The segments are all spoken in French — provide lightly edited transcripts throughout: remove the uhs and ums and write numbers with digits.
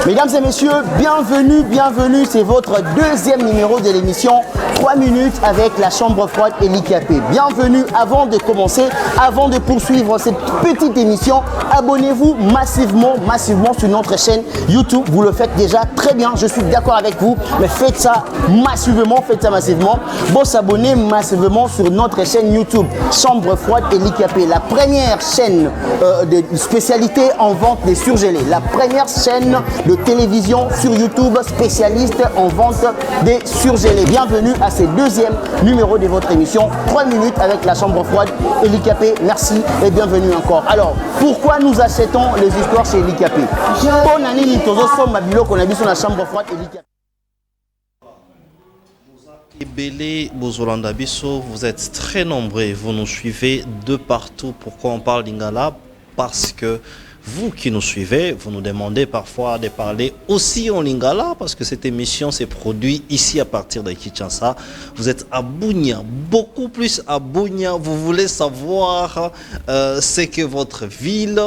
Mesdames et messieurs, bienvenue, c'est votre deuxième numéro de l'émission 3 minutes avec la chambre froide et l'IKP. Bienvenue, avant de commencer, avant de poursuivre cette petite émission, abonnez-vous massivement sur notre chaîne YouTube. Vous le faites déjà très bien, je suis d'accord avec vous, mais faites ça massivement. Bon, s'abonner massivement sur notre chaîne YouTube, chambre froide et l'IKP, la première chaîne de spécialité en vente des surgelés, la première chaîne de télévision sur YouTube spécialiste en vente des surgelés. Bienvenue à ce deuxième numéro de votre émission 3 minutes avec la chambre froide et l'IKP. Merci et bienvenue encore. Alors, pourquoi nous achetons les histoires chez l'IKP? On a mis qu'on a vu sur la chambre froide et l'IKP. Ebele Bozolanda Bisso, vous êtes très nombreux, vous nous suivez de partout. Pourquoi on parle lingala? Parce que vous qui nous suivez, vous nous demandez parfois de parler aussi en lingala, parce que cette émission s'est produite ici à partir de Kinshasa. Vous êtes à Bunia, beaucoup plus à Bunia. Vous voulez savoir c'est que votre ville.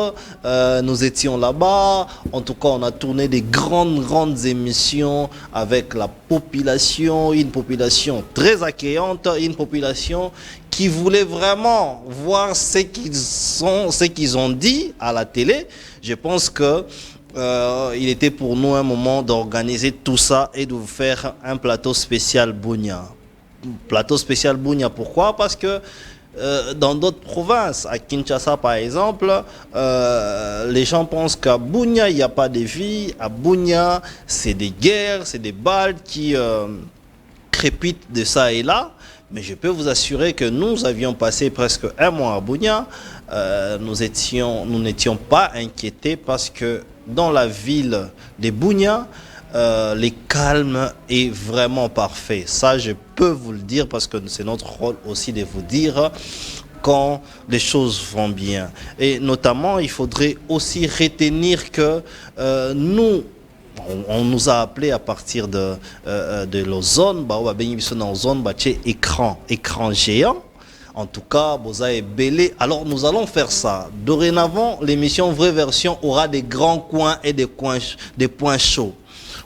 Nous étions là-bas. En tout cas, on a tourné des grandes émissions avec la population, une population très accueillante, une population qui voulait vraiment voir ce qu'ils ont dit à la télé. Je pense que il était pour nous un moment d'organiser tout ça et de vous faire un plateau spécial Bunia. Plateau spécial Bunia, pourquoi? Parce que dans d'autres provinces, à Kinshasa par exemple, les gens pensent qu'à Bunia, il n'y a pas de vie. À Bunia, c'est des guerres, c'est des balles qui crépitent de ça et là. Mais je peux vous assurer que nous avions passé presque un mois à Bunia. Nous n'étions pas inquiétés parce que dans la ville de Bunia, le calme est vraiment parfait. Ça, je peux vous le dire parce que c'est notre rôle aussi de vous dire quand les choses vont bien. Et notamment, il faudrait aussi retenir que on nous a appelé à partir de l'ozone, écran géant. En tout cas, Boza est belé. Alors nous allons faire ça. Dorénavant, l'émission Vraie Version aura des grands coins et des points chauds,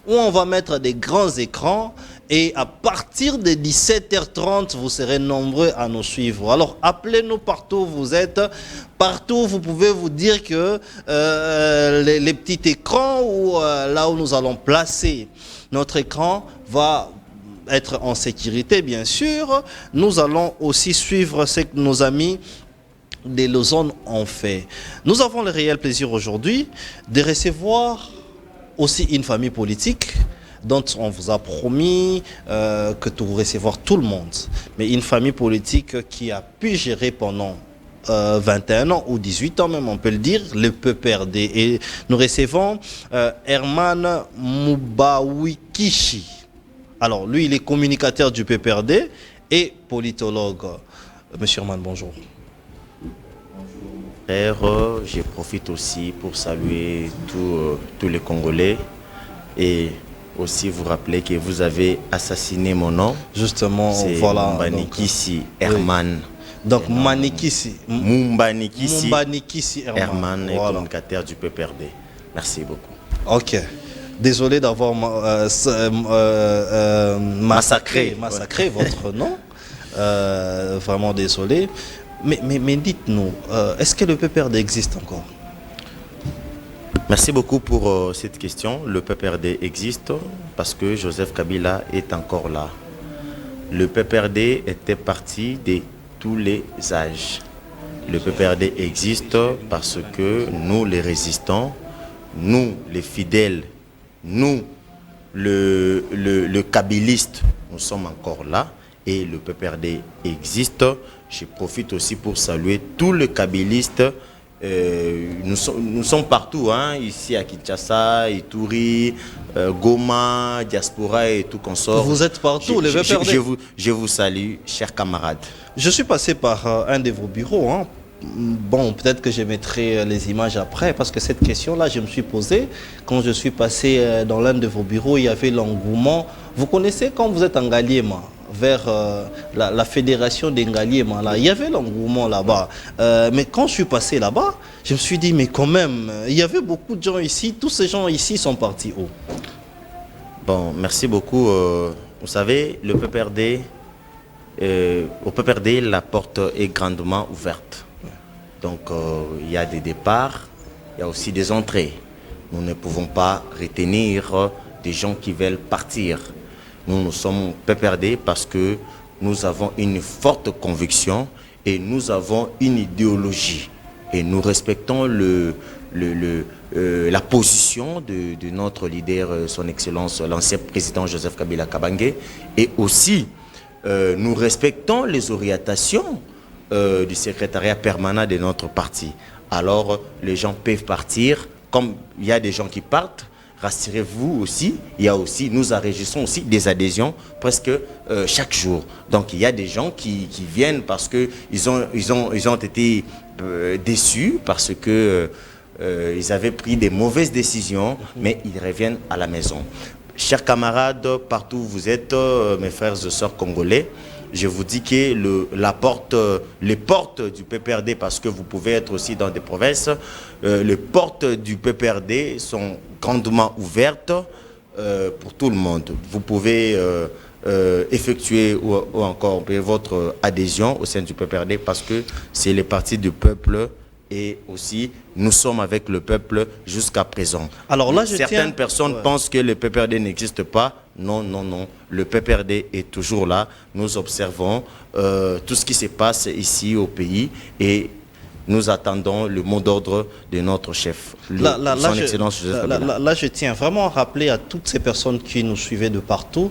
où on va mettre des grands écrans. Et à partir de 17h30, vous serez nombreux à nous suivre. Alors, appelez-nous partout où vous êtes. Partout, vous pouvez vous dire que les petits écrans, ou là où nous allons placer notre écran, va être en sécurité, bien sûr. Nous allons aussi suivre ce que nos amis de l'ozone ont fait. Nous avons le réel plaisir aujourd'hui de recevoir aussi une famille politique dont on vous a promis que vous recevoir tout le monde. Mais une famille politique qui a pu gérer pendant 21 ans ou 18 ans même, on peut le dire, le PPRD. Et nous recevons Herman Mubawikishi. Alors, lui, il est communicateur du PPRD et politologue. Monsieur Herman, bonjour. Bonjour. Je profite aussi pour saluer tous les Congolais et aussi vous rappeler que vous avez assassiné mon nom. Justement, voilà. Mumbanikisi Herman. Donc, Mumbanikisi Herman est communicateur du PPRD. Merci beaucoup. Ok. Désolé d'avoir massacré votre nom. Vraiment désolé. Mais dites-nous, est-ce que le PPRD existe encore? Merci beaucoup pour cette question. Le PPRD existe parce que Joseph Kabila est encore là. Le PPRD était parti de tous les âges. Le PPRD existe parce que nous, les résistants, nous, les fidèles, nous, le kabiliste, nous sommes encore là et le PPRD existe. Je profite aussi pour saluer tous les kabilistes. Nous sommes partout, hein, ici à Kinshasa, Ituri, Goma, Diaspora et tout consort. Vous êtes partout, les PPRD. Je vous salue, chers camarades. Je suis passé par un de vos bureaux. Hein. Bon, peut-être que je mettrai les images après, parce que cette question-là, je me suis posée. Quand je suis passé dans l'un de vos bureaux, il y avait l'engouement. Vous connaissez quand vous êtes en Galiema, vers la fédération d'Engali et Mala. Il y avait l'engouement là-bas. Mais quand je suis passé là-bas, je me suis dit, mais quand même, il y avait beaucoup de gens ici. Tous ces gens ici sont partis où? Bon, merci beaucoup. Vous savez, le PPRD, au PPRD, la porte est grandement ouverte. Donc, il y a des départs, il y a aussi des entrées. Nous ne pouvons pas retenir des gens qui veulent partir. Nous sommes PPRD parce que nous avons une forte conviction et nous avons une idéologie. Et nous respectons la position de notre leader, son Excellence, l'ancien président Joseph Kabila Kabange. Et aussi, nous respectons les orientations du secrétariat permanent de notre parti. Alors, les gens peuvent partir, comme il y a des gens qui partent, rassurez-vous aussi, il y a aussi, nous enregistrons aussi des adhésions presque chaque jour. Donc, il y a des gens qui viennent parce qu'ils ont été déçus, parce que ils avaient pris des mauvaises décisions, mais ils reviennent à la maison. Chers camarades, partout où vous êtes, mes frères et sœurs congolais, je vous dis que les portes du PPRD, parce que vous pouvez être aussi dans des provinces, les portes du PPRD sont grandement ouvertes pour tout le monde. Vous pouvez effectuer ou encore votre adhésion au sein du PPRD parce que c'est les partis du peuple et aussi nous sommes avec le peuple jusqu'à présent. Alors là, certaines personnes pensent que le PPRD n'existe pas. Non, non, non. Le PPRD est toujours là. Nous observons tout ce qui se passe ici au pays et nous attendons le mot d'ordre de notre chef, son Excellence Joseph Kabila. Là, je tiens vraiment à rappeler à toutes ces personnes qui nous suivaient de partout,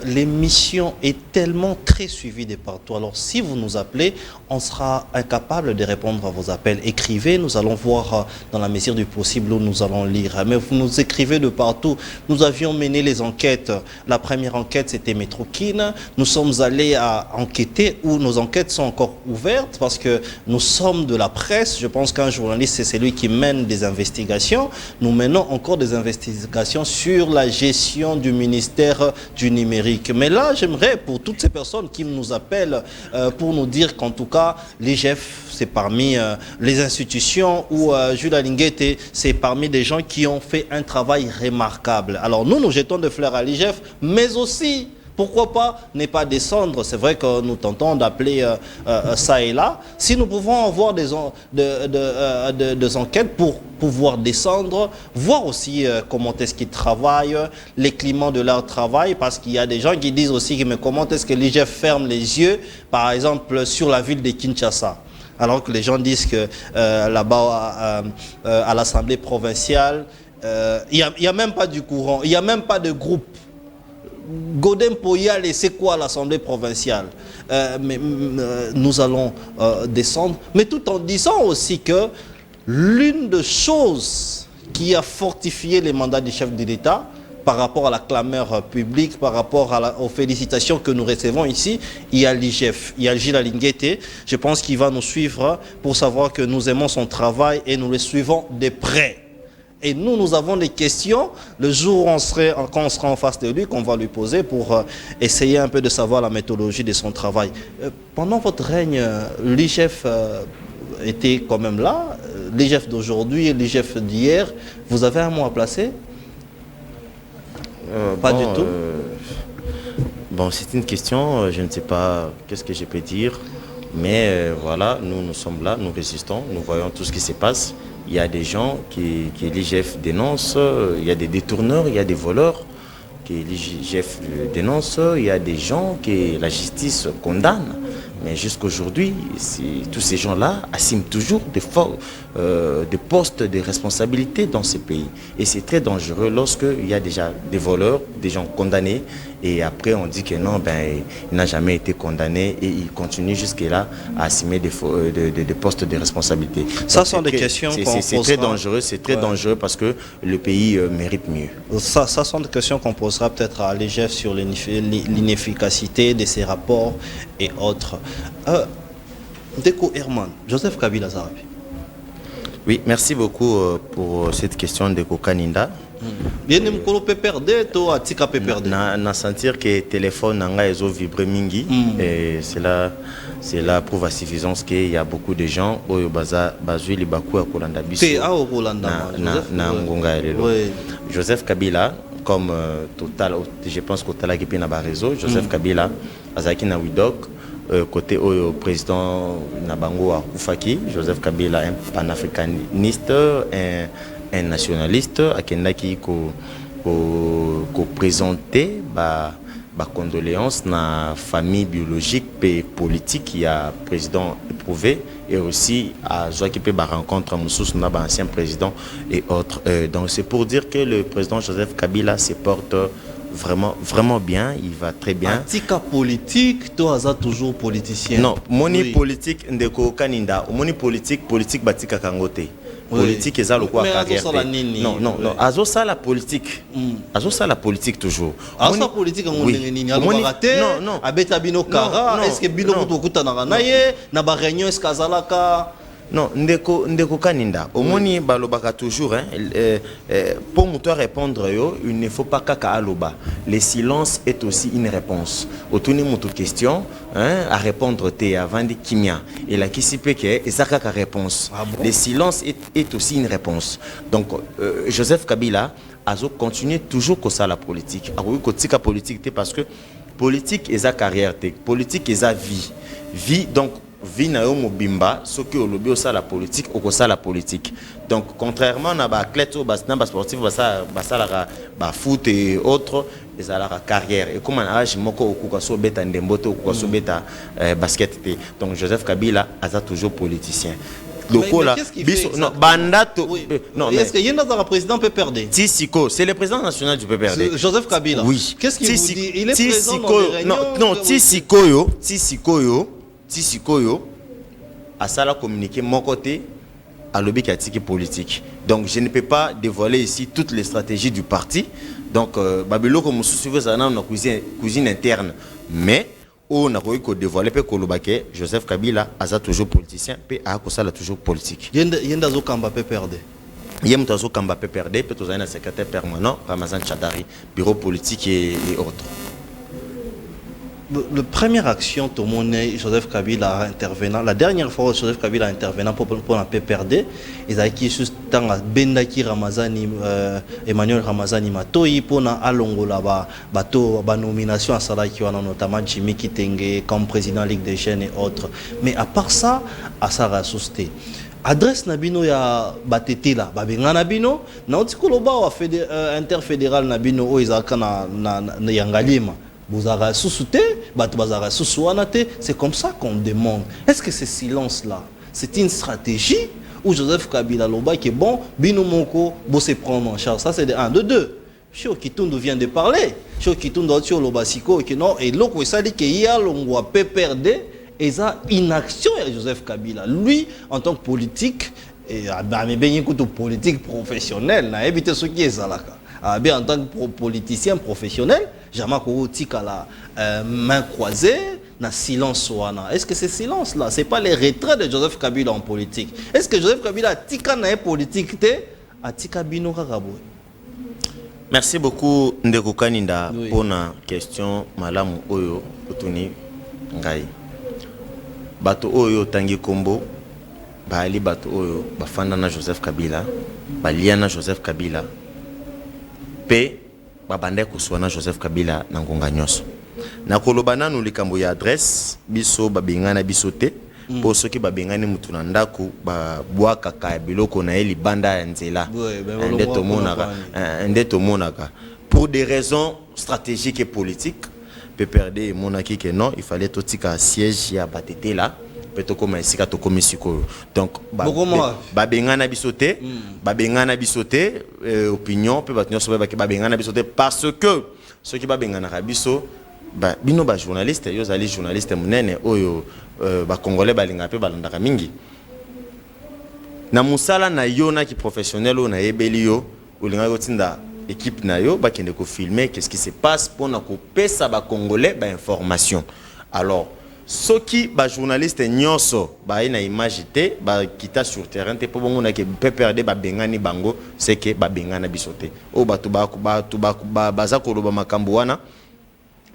l'émission est tellement très suivie de partout. Alors, si vous nous appelez, on sera incapable de répondre à vos appels. Écrivez, nous allons voir dans la mesure du possible où nous allons lire. Mais vous nous écrivez de partout. Nous avions mené les enquêtes. La première enquête, c'était Métroquine. Nous sommes allés à enquêter où nos enquêtes sont encore ouvertes parce que nous sommes de la presse. Je pense qu'un journaliste, c'est celui qui mène des investigations. Nous menons encore des investigations sur la gestion du ministère du numérique. Mais là, j'aimerais, pour toutes ces personnes qui nous appellent pour nous dire qu'en tout cas, l'IGF, c'est parmi les institutions où Jules Alinguete, c'est parmi des gens qui ont fait un travail remarquable. Alors nous jetons des fleurs à l'IGF, mais aussi, pourquoi pas ne pas descendre? C'est vrai que nous tentons d'appeler ça et là. Si nous pouvons avoir des enquêtes pour pouvoir descendre, voir aussi comment est-ce qu'ils travaillent, les climats de leur travail, parce qu'il y a des gens qui disent aussi, mais comment est-ce que l'IGF ferme les yeux, par exemple, sur la ville de Kinshasa? Alors que les gens disent que là-bas, à l'Assemblée provinciale, il n'y a même pas du courant, il n'y a même pas de groupe. Godem Poyal, et c'est quoi l'Assemblée provinciale? Nous allons descendre, mais tout en disant aussi que l'une des choses qui a fortifié les mandats du chef de l'État par rapport à la clameur publique, par rapport aux félicitations que nous recevons ici, il y a l'IGF, il y a Jules Alinguete. Je pense qu'il va nous suivre pour savoir que nous aimons son travail et nous le suivons de près. Et nous avons des questions le jour où quand on sera en face de lui, qu'on va lui poser pour essayer un peu de savoir la méthodologie de son travail. Pendant votre règne, l'IGF était quand même là, l'IGF d'aujourd'hui et l'IGF d'hier. Vous avez un mot à placer? Pas du tout. Bon, c'est une question, je ne sais pas qu'est-ce que je peux dire, mais voilà, nous sommes là, nous résistons, nous voyons tout ce qui se passe. Il y a des gens qui l'IGF dénonce, il y a des détourneurs, il y a des voleurs que l'IGF dénonce, il y a des gens que la justice condamne. Mais jusqu'aujourd'hui, tous ces gens-là assument toujours des postes de responsabilité dans ce pays. Et c'est très dangereux lorsqu'il y a déjà des voleurs, des gens condamnés, et après on dit que non, il n'a jamais été condamné, et il continue jusque-là à assumer des postes de responsabilité. Ça sont des questions qu'on posera. C'est très dangereux, c'est très dangereux parce que le pays mérite mieux. Ça sont des questions qu'on posera peut-être à l'IGF sur l'inefficacité de ces rapports et autres. Deko Herman, Joseph Kabila Zarabi. Oui, merci beaucoup pour cette question de Kokaninda. Bien mukolo PPRD to atika PPRD. Na sentir que téléphone nanga ezo vibre mingi et cela prouve à suffisance qu'il y a beaucoup de gens oyo bazui libaku ya kolanda biso. Te a kolanda na ngonga lelo. Joseph Kabila comme total, je pense qu'au Tala Kipi na ba réseau, Joseph Kabila azaki na Widok côté au président Nabango à Koufaki, Joseph Kabila un panafricaniste, un nationaliste, qui ko présenté ba condoléances na famille biologique et politique, il y a président éprouvé et aussi à Joaquipé ba rencontre Moussous na ba ancien président et autres. Donc c'est pour dire que le président Joseph Kabila se porte vraiment bien, il va très bien. Atika politique, toi as toujours politicien. Non, moni politique ndeko kaninda, moni politique batika kangote. Politique et ça le quoi carrière. Non, azo ça la politique. Azo ça la politique toujours. Azo la politique en nini non. Abeta bino kara, est-ce que bino kutokuta na naye na ba réunion est-ce kazalaka? Non, ndeko kaninda. Omoni balobaka toujours pour muto répondre yo, il ne faut pas kaka aloba. Le silence est aussi une réponse. Autouni muto question à répondre te avant de kimia. Et la kisipe ke ezaka ka réponse. Le silence est aussi une réponse. Donc Joseph Kabila azo continuer toujours comme ça la politique. Akoki kotika politique parce que politique est sa carrière, politique est sa vie. Vie donc vie na yo mobimba soki olobi osa la politique okosa la politique. Donc contrairement à ba athlète ou ba sportif ba foot et autres, ils ont la carrière et comme un âge moko okuka so beta ndembote okuka so beta basket. Donc Joseph Kabila a toujours politicien. Lokola biso non bandato non mais est-ce que yenda za président PPRD? Tisiko, c'est le président national du PPRD. Joseph Kabila. Oui. Qu'est-ce qu'il vous dit? Il est présent dans les réunions. Non, Tisikoyo à ça la communiquer mon côté à l'objet politique. Donc je ne peux pas dévoiler ici toutes les stratégies du parti. Donc Babylone comme souvent ça dans notre cuisine interne, mais on a voulu dévoiler pe kolobake Joseph Kabila a toujours politicien pe a ça toujours politique. Yenda zo kamba PPRD. Yem tazo kamba PPRD pe to un secrétaire permanent Ramazan Chadari, bureau politique et autres. La première action, tout le monde, Joseph Kabila intervenant. La dernière fois, Joseph Kabila intervenant pour la PPRD, ils ont qui juste dans Bendaki Ramazani, Emmanuel Ramazani Matoi pour na alongo là-bas, bateau, nomination à Salaki, notamment Jimmy Kitenge comme président de la Ligue des Jeunes et autres. Mais à part ça, à Sarah Sousté. Adresse Nabino ya batete là, babenga Nabino, na otikoloba wa interfédéral Nabino o izaka na yangalima. C'est comme ça qu'on demande. Est-ce que ce silence-là, c'est une stratégie ou Joseph Kabila Loba qui est bon, Bino Moko, bon se prendre en charge? Ça c'est de 1, de 2. Chio Kitondo vient de parler. Chio Kitondo Chio Lobasiko et non et l'autre ça dit qu'il y a l'ongwa PPRD et ça inaction à Joseph Kabila. Lui en tant que politique et mais bien écoute politique professionnel, n'a évité ce qui est ça là. Bien en tant que politicien professionnel, jamais qu'on tika la main croisée, na silence wana. Est-ce que ce silence là, c'est pas les retraits de Joseph Kabila en politique? Est-ce que Joseph Kabila tika na politique te a tika bino kakabo? Merci beaucoup Ndeko Kaninda pour la question malamu oyo otuni ngai. Bato oyo tangi kombo bali bato oyo bafanda na Joseph Kabila, baliana Joseph Kabila. P babande kuswana Joseph Kabila na ngonga nyoso na kolobana no likambo ya adresse biso babengana bisote po soki babengani mutu na ndaku ba bwaka ka biloko na eli banda ya nzela ndeto monaka pour des raisons stratégiques et politiques PPRD monaki que non il fallait totika siège ya batete là peut-être comme esika to komisiko donc babengana bisote opinion peut battre sur babengana bisote parce que ceux qui babengana biso bino ba journaliste yo zali journaliste munene oyo ba congolais balinga pe balandaka mingi na musala na yo na ki professionnel o na yebeli yo olinga yo tinda équipe na yo ba kende ko filmer qu'est-ce qui se passe pour na ko pesa ba congolais ba information. Alors soki ba journaliste nyonso ba ina image te ba kita sur terrain te po bongo na ke PPRD ba bengani bango c'est que ba bengana bisote o batu ba baza koloba makambo wana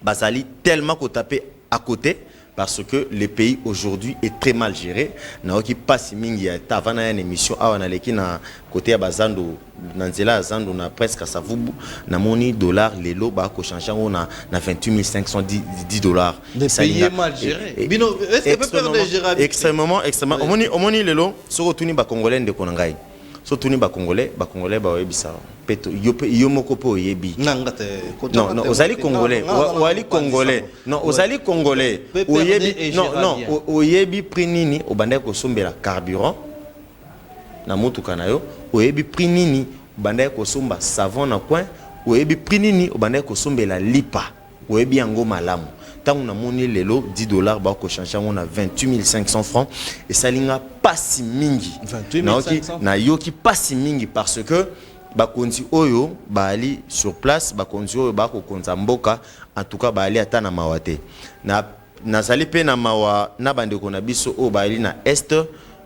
bazali tellement ko taper à côté parce que le pays aujourd'hui est très mal géré. Na qui passe mingi ya tavana une émission awa na leki na côté ya bazando nanzela azando na presque ça vous na moni dollar lelo ba ko changer on na 28 510 dollars. Le pays est mal géré. Bino est-ce que peut perdre gérer extrêmement omoni lelo soko tuni ba congolais de konangai. So tuni ba congolais ba webisa peto yo moko po yebi non ozali congolais wali congolais non ozali congolais oyebi non oyebi prix nini obanda ko sombela carburant na mutuka na yo oyebi prix nini obanda ko somba savon na coin oyebi prix nini obanda ko sombela lipa oyebi yango malamu tant on a moni lelo 10 dollars ba ko changer on a 28 500 francs et ça linga pas si mingi na yoki pas si mingi parce que bakonzi oyo bali sur place bakonzi oyo bako konza mboka en tout cas bali ata na mawate na sali pe na mawa na bandeko na biso o bali na est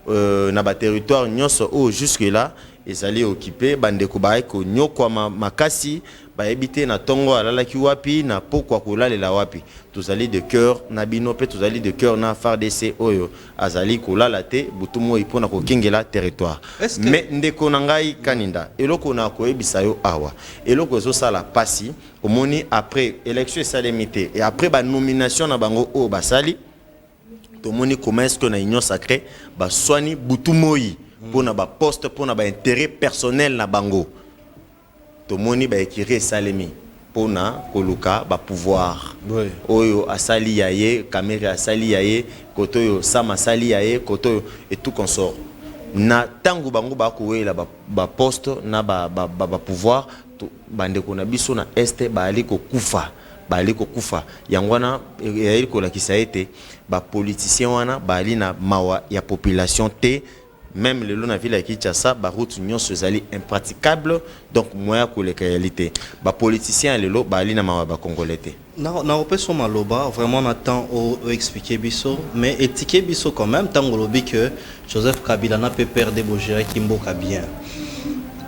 na ba territoire nyonso o jusque là ezali occupé bandeko ba ko nyokwa makasi ba ebité na tongo alala ki wapi na pokwa kolalela wapi tozali de cœur na bino pe tozali de cœur na FARDC oyo azali kolala te butumo ipona ko kingela territoire mais ndeko na ngai kaninda eloko na ko ebisa yo awa eloko zo sala pasi omoni après élection salemité et après ba nomination na bango o basali tomoni comment est-ce que na union sacrée ba soani butumoyi pona ba poste pona ba intérêt personnel na bango tomoni ba ekiri salemi pona koluka ba pouvoir oyo asali yaye caméra asali yaye kotoyo sama asali yaye kotoyo et tout consort na tangu bango ba koela ba poste na ba pouvoir bandeko na biso na este ba ali ko kufa yangwana yaeli ko la kisaete ba politicien wana ba ali na mawa ya population te. Même le long de la ville qui Kinshasa, la route union sozali impraticable, donc moyen que les réalités. Les politiciens le lot, bali na mawa ba congolais. Na opeso maloba vraiment on attend au expliquer biso, mais étiqueter biso quand même tant lobby que Joseph Kabila n'a pas perdu Bojere Kimboka bien.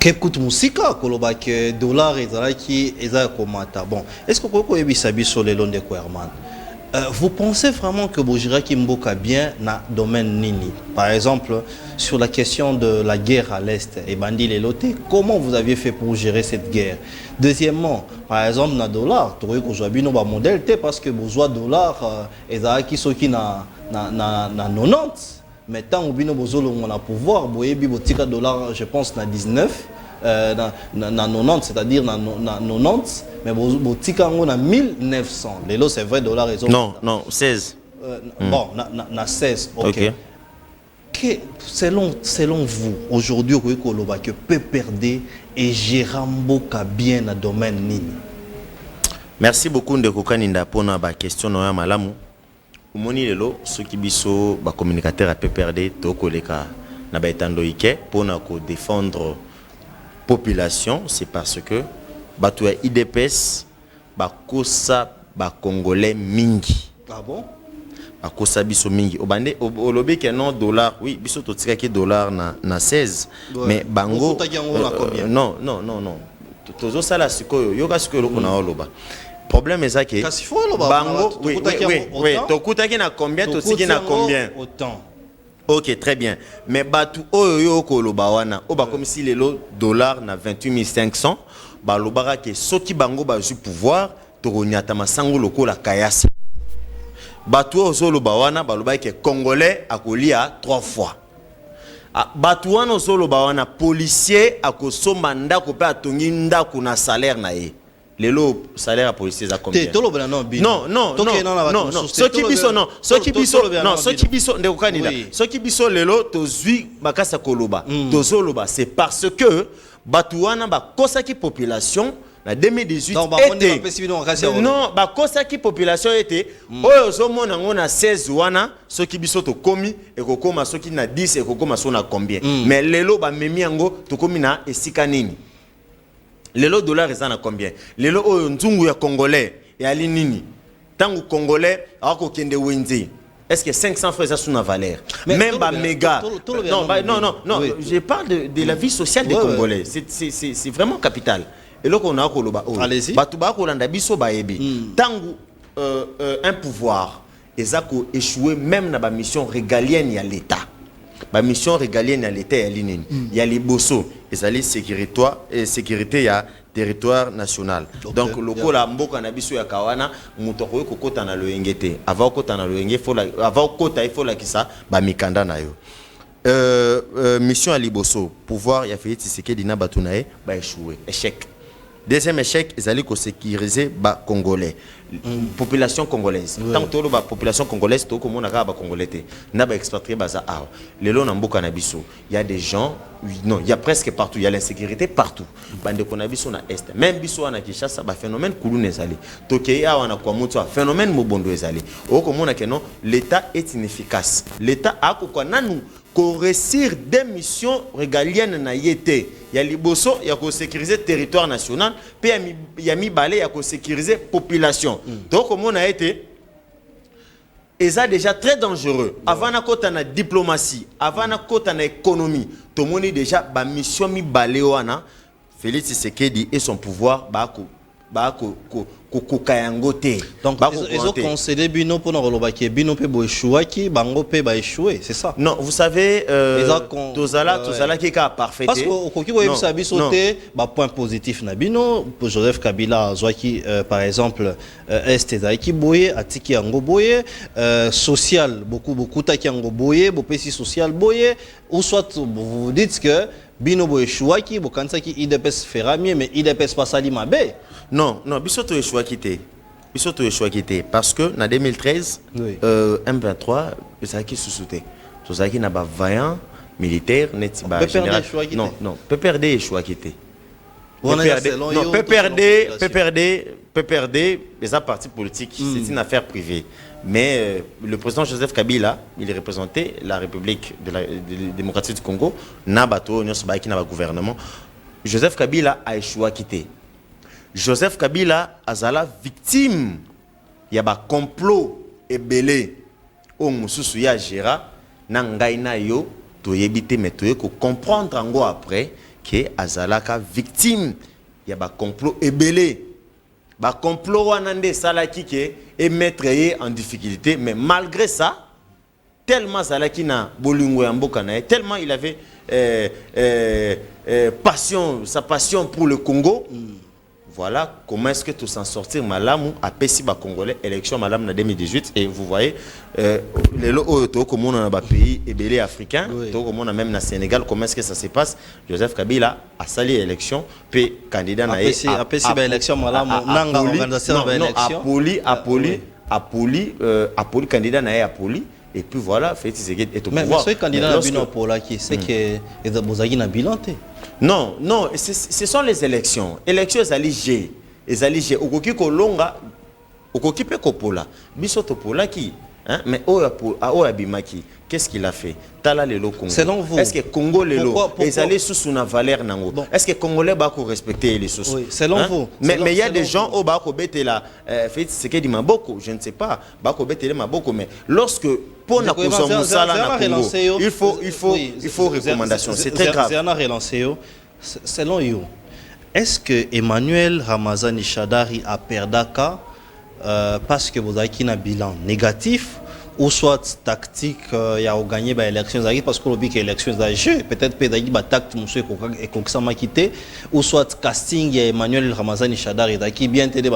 Quel coûte musika koloba que dollar ezalaki eza komata. Bon, est-ce que vous pouvez bisa biso le long de Kouerman? Vous pensez vraiment que Bojira Kimboka bien dans le domaine Nini? Par exemple, sur la question de la guerre à l'Est et Bandi Leloté, comment vous aviez fait pour gérer cette guerre? Deuxièmement, par exemple, dans le dollar, vous avez un modèle parce que vous avez dollar et qui sont na 90. Mais tant que vous avez un pouvoir, vous avez un dollar, je pense, na 19. Na 90, c'est-à-dire na 90, mais vous avez na 1900. Les lots, c'est vrai, dollars et non, 16. Bon, na 16, ok. Selon vous, aujourd'hui, que PPRD et Gérambo bien dans le domaine Nini? Merci beaucoup de Kokaninda pour la question. Malamu. Umoni lelo, ceux qui biso, communicateur à PPRD, Tokoleka, na baitando ike, pour défendre population, c'est parce que batu ya IDPS bakosa ba congolais mingi. Ah bon? Bakosa biso mingi. Obande olobi ke non dollar, oui, biso totika ki dollar na 16. Ouais. Mais bango non. Tozo sala sikoyo, yoka sikoyo ko na oloba. Problème est que bango oui, tokutaki na combien, totiki na combien? Autant. Ok, très bien. Mais batu oyo koloba wana, oba comme si le dollar na 28 500, ba lobara ke soki bango ba ju pouvoir, toronyata masango loko la kayasi. Batu ozo loba wana, ba loba ke congolais akolia 3 fois. Batu wana ozo loba wana, policier akosomba ndako pe atongi ndako na salaire na ye. Le salaire à policier à combien? Non. Soki biso ndeko kanida. Soki biso lelo tozui makasa koloba. Tozoloba c'est parce que batuana ba kosaki population na 2018 non ba kosaki population était oyo zomona ngona 16 wana soki biso to komi ekokoma soki na 10 ekokoma so na combien? Mais lelo ba memi yango to komi na esika nini? Le lot dollar est à combien? Le lot nzungu ya congolais et ali nini? Tangu congolais ako kende wenzi. Est-ce que 500 francs ça sous la valeur? Même pas méga. Non, oui. je parle de la vie sociale des Congolais. C'est vraiment capital. Et là qu'on a allez-y. Tango un pouvoir ils ont échoué même dans la mission régalienne à l'État. La mission régalienne à l'État il y a les bosso, ils allaient sécurité à territoire national. Okay. Donc le ko la mboka na biso ya kawana muto ko kokota na loengete. Avant kota na loenge avant kota il faut la kisa ba mikanda na yo. Mission à Liboso, pouvoir ya Félix Tshisekedi na batunae ba échoué, échec. Deuxième échec, ils allaient sécuriser les Congolais. Population congolaise. Oui. Tant que la population congolaise, tout le monde a Congolais. N'a pas expatrié baza ah. Les lots n'ont pas nabiso. Il y a des gens, non, il y a presque partout. Il y a l'insécurité partout. Bande konabiso na est. Même biso na Kinshasa, ba phénomène koulou ezali. Tokea wana kwa mutu phénomène mobondo ezali. Au komona que non, l'État est inefficace. L'État a quoi nanu qu'on réussir des missions régaliennes na yété. Il y a liboso, il y a qu'on sécuriser territoire national, puis il y a mis balai, il y a qu'on sécuriser population. Donc comme on a été, et ça déjà très dangereux. Avant na kota na diplomatie, avant na kota na économie, tout le monde déjà ba mission mi balai wana. Félix Tshisekedi et son pouvoir donc ils ont concédé bino pour nous bino pe bo échouaki bango pe ba échoué, c'est ça? Non, vous savez tozala qui a parfait parce que au koki ko yebisa biso te ba point positif na bino pour Joseph Kabila zwaki par exemple est ezaki boye atiki yango boye social beaucoup taki yango boye bopesi social boye ou soit vous dites que bino bo échouaki bo kansaki IDPS fera mieux mais IDPS pas sali mabe. Non, bisoto échoua quitté. Parce que en 2013, oui. M23, c'est qui sous-souté. C'est ça qui n'a pas vaillant militaire, net ba général. Non, PPRD échoua quitté. PPRD, les partis politiques, c'est une affaire privée. Mais le président Joseph Kabila, il représentait la République démocratique du Congo, Nabato, qui n'a pas gouvernement. Joseph Kabila a échoué à quitter. Joseph Kabila azala victime ya ba complot ebelé o mususu ya gera na ngai na yo to yebite metoye ko comprendre ngo après que azala ka victime ya ba complot ebelé ba complot wana nde salaki ke et mettre en difficulté mais malgré ça tellement salaki na bolingo ya mboka na tellement il avait sa passion pour le Congo. Voilà comment est-ce que tout s'en sortir Malamou a pessi ba Congolais élection Malam en 2018 et vous voyez les lots comme on a un pays ébélé africain, tout comme on a même na Sénégal comment est-ce que ça se passe? Joseph Kabila a sali élection puis candidat na pessi ba élection Malam nanga organisation ba élection Apoli candidat na Apoli et puis voilà Félix Tshisekedi est au pouvoir. Mais ce candidat na bilan pour là qui c'est que Bozagi na bilan té. Non, ce sont les élections. Élections, elles alligent. Okoki kolonga, okoki pe kopola. Bisoto pola qui, hein? Mais Abimaki, qu'est-ce qu'il a fait? Tala lelo Congo. Selon vous, est-ce que Congo lelo, ils allaient sous una valeur nango? Est-ce que Congolais bako respecter les sources? Oui, selon vous. Mais il y a des gens au bako bete la, fait ce qu'il dit maboko, je ne sais pas, bako bete le maboko, mais lorsque pour na Congo, il faut recommandation. C'est très grave. Selon vous, est-ce que Emmanuel Ramazani Shadari a perdaka parce que vous avez un bilan négatif ou soit tactique il a gagné les élections parce que les élections peut-être pédagogie tactique monsieur et qu'on quitté ou soit casting Emmanuel Ramazani Shadari qui bien t'aider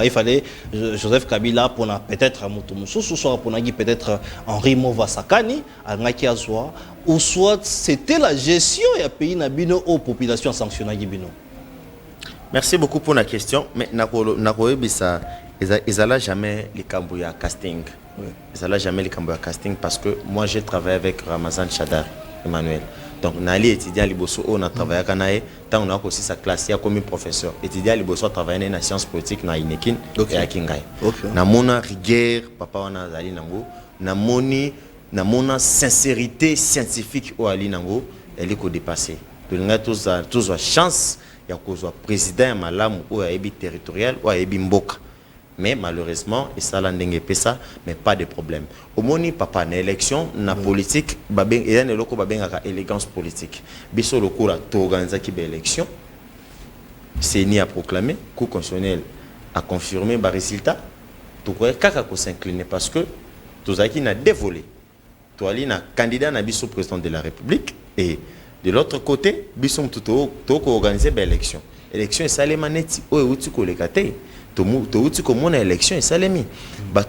il fallait Joseph Kabila pour peut-être ou soit pour peut-être Henri Movasakani ou soit c'était la gestion et pays nabino aux populations sanctionnées bino. Merci beaucoup pour la question mais nakoebisa ils allaient jamais les Kambouya casting. Oui. Ils allaient jamais les Kambouya casting parce que moi j'ai travaillé avec Ramazan Shadari Emmanuel. Donc Nali étudiant à Liboso, on a travaillé avec Anaï, tant on a aussi sa classe, il y a comme professeur. Étudiant à Liboso, travaillé dans la science politique na Inekin et à Kingai. Na mona rigueur, papa wana zali nango, na mona sincérité scientifique au ali nango, elle est ko dépasser. Donc on a tous la chance, il y a ko président malamu ou a ebi territorial ou a ebi mboka. Mais malheureusement, et ça l'a ça, mais pas de problème. Au moni papa na élection na politique, babeng et un loko babeng aka élégance politique. Biso loko la to organiser qui élection. CENI a proclamé, Cour constitutionnelle a confirmé le résultat. Tout quoi kaka ko s'incliner parce que tout ça qui n'a dévolé. Toi ali na candidat na biso président de la République et de l'autre côté, biso tout ko organiser l'élection. Élection ça les manetti o uti ko le kate. Tout comme on a élection et ça les mis.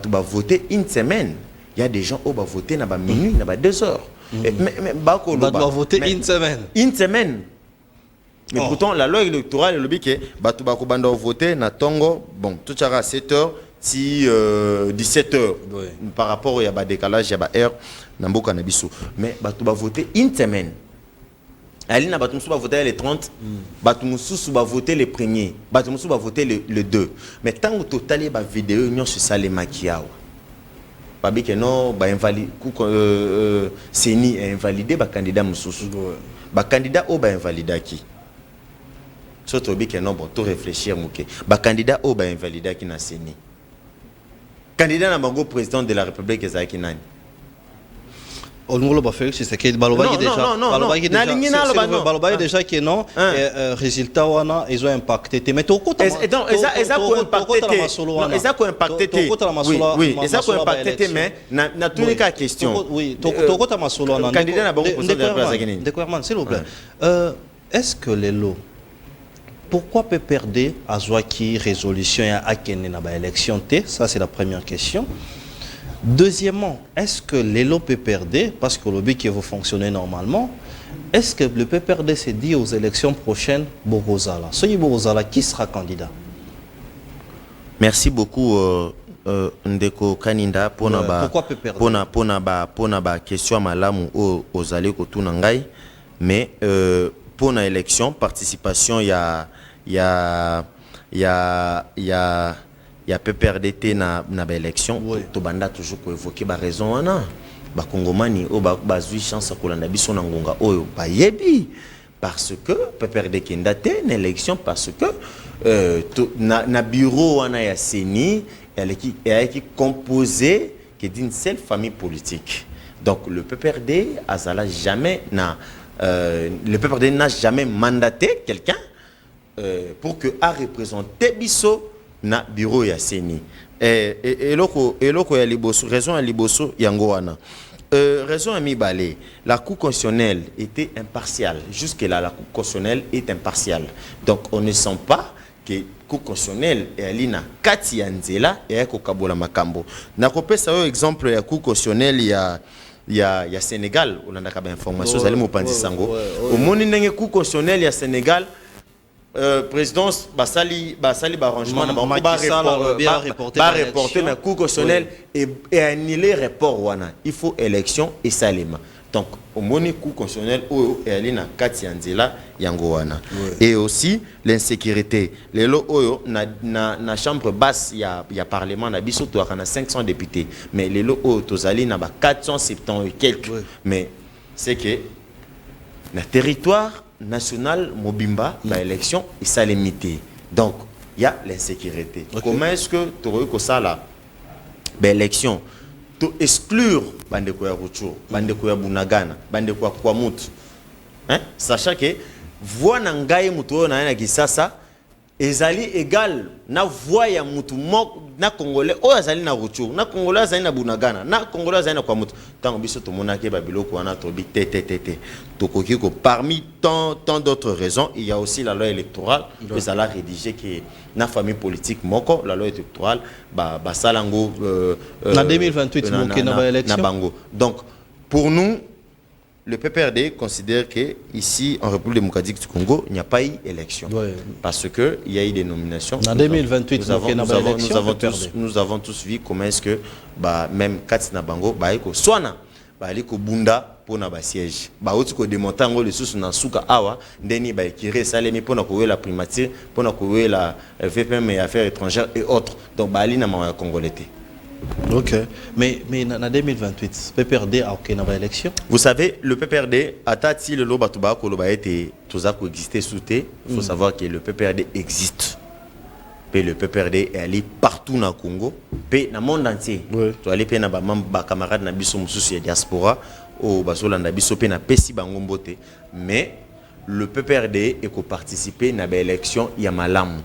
Tu vas voter une semaine. Il y a des gens qui vont voter dans minuit, dans 2 heures. Mais tu vas voter une semaine. Une semaine. Mais pourtant, la loi électorale, le but que tu vas voter dans Tongo, bon, tout à 7 heures, si 17 heures. Oui. Par rapport à décalage, il y a heure, mais tu vas voter une semaine. Alina Batumsou va voter les 30, Batumsou va voter les premiers, Batumsou va voter le 2. Mais tant que total il y a vidéo, il y a ça les maquillages. Pas que non, bah invalide, CENI est invalidé, bah candidat Moussou. Bah candidat ou bah invalidé qui? Surtout que non, bon, tout réfléchir, ok. Bah candidat ou bah invalidé qui na CENI. Candidat na bango président de la République Ezaki Nani. Olungolo Félix Tshisekedi balobaki déjà que non résultat wana ils ont impacté mais to kota mais na tous les cas question oui to kota masolo wana candidat na bango président de la République découvrement s'il vous plaît est-ce que les lots pourquoi PPRD a qui résolution à kene na ba élection T ça c'est la première question. Deuxièmement, est-ce que l'élo PPRD, parce que le but qui va fonctionner normalement, est-ce que le PPRD s'est dit aux élections prochaines, Borozala, soyez Borozala, qui sera candidat? Merci beaucoup, Ndeko Kaninda, pour pourquoi PPRD? Pour na question malamu aux allées Kotunangai, mais pour na élection, participation, il y a PPRDT na élection to banda toujours ko évoquer ba raison wana ba kongomani o ba zui chance ko landa biso na ngonga oyo ba yebi parce que PPRD kendate na élection parce que na bureau wana ya CENI elle qui composé que d'une seule famille politique. Donc le PPRD azala jamais le PPRD n'a jamais mandaté quelqu'un pour que a représenter biso na bureau ya CENI et loko ya liboso raison ya liboso yango wana raison ya mibale la Cour constitutionnelle était impartiale jusque là la Cour constitutionnelle est impartiale donc on ne sent pas que Cour constitutionnelle et alina kati ya nzela et ko kabola makambo na kopesa yo exemple ya Cour constitutionnelle ya Sénégal on a ka information zali mo panzi sango au moni ndenge Cour constitutionnelle ya Sénégal présidence basali arrangement va reporter mais Cour constitutionnelle et annuler report wana il faut élection et salema donc au moni Cour constitutionnelle ou elina kati yanzela yango wana et aussi l'insécurité lelo oyo na chambre basse ya parlement na biso to kana 500 députés mais lelo oyo tozali na ba 470 et quelques mais c'est que na territoire national Mobimba, l'élection, et ça limité. Donc, il y a l'insécurité. Comment est-ce que tu aurais ça là l'élection, tu exclure Bandeko ya Ruchuru, Bandeko ya Bunagana, Bandeko ya Kwamut, sachant que voix nangaye muto na yana kisasa ezali égal na voix ya mutu na congolais o azali na Ruchuru, na congolais azali na Bunagana, na congolais azali na Kwamut. Tant biso to monake ba biloko wana to bi tététété. Tokoki ko parmi tant d'autres raisons, il y a aussi la loi électorale que ça l'a rédigé qui na famille politique moko la loi électorale ba salango na 2028 na élection. Donc pour nous le PPRD considère que ici en République démocratique du Congo, il n'y a pas eu élection. Parce qu'il y a eu des nominations. En 2028, nous avons tous vu comment est-ce que même Katina Bango, Swana, Bunda pour na siège. Ko démontango le sous na suka awa, ndeni kire salemi pour na couver la primature, pour na couver la VPM et affaires étrangères et autres. Donc bali na ma congolais. Ok, mais en 2028, PPRD a aucune élection. Vous savez, le PPRD, à Tati, le Lobatuba, Koloba était tout ça qui existait sous T. Il faut savoir que le PPRD existe. Puis le PPRD est allé partout dans le Congo, puis dans le monde entier. Tu allé puis dans les camarades na biso mususu diaspora au basolanda biso pe na pesi bango mbote. Mais le PPRD est participer à l'élection ya malamu.